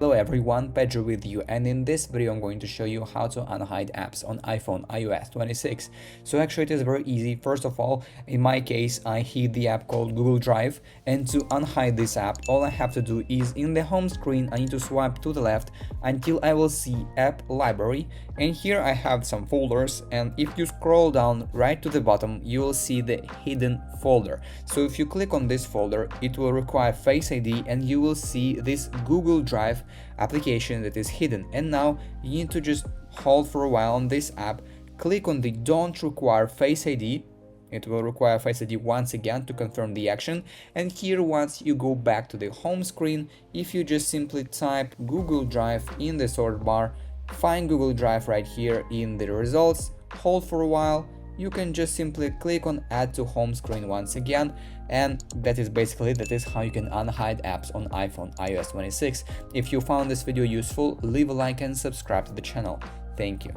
Hello everyone, Pedro with you, and in this video I'm going to show you how to unhide apps on iPhone iOS 26. So actually it is very easy. First of all, in my case I hid the app called Google Drive, and to unhide this app all I have to do is in the home screen I need to swipe to the left until I will see app library, and here I have some folders, and if you scroll down right to the bottom you will see the hidden folder. So if you click on this folder it will require Face ID and you will see this Google Drive application that is hidden, and now you need to just hold for a while on this app, click on the don't require Face ID. It will require Face ID once again to confirm the action, and here once you go back to the home screen, if you just simply type Google Drive in the search bar, find Google Drive right here in the results, hold for a while, you can just simply click on add to home screen once again, and that is basically that is how you can unhide apps on iPhone iOS 26. If you found this video useful, leave a like and subscribe to the channel. Thank you.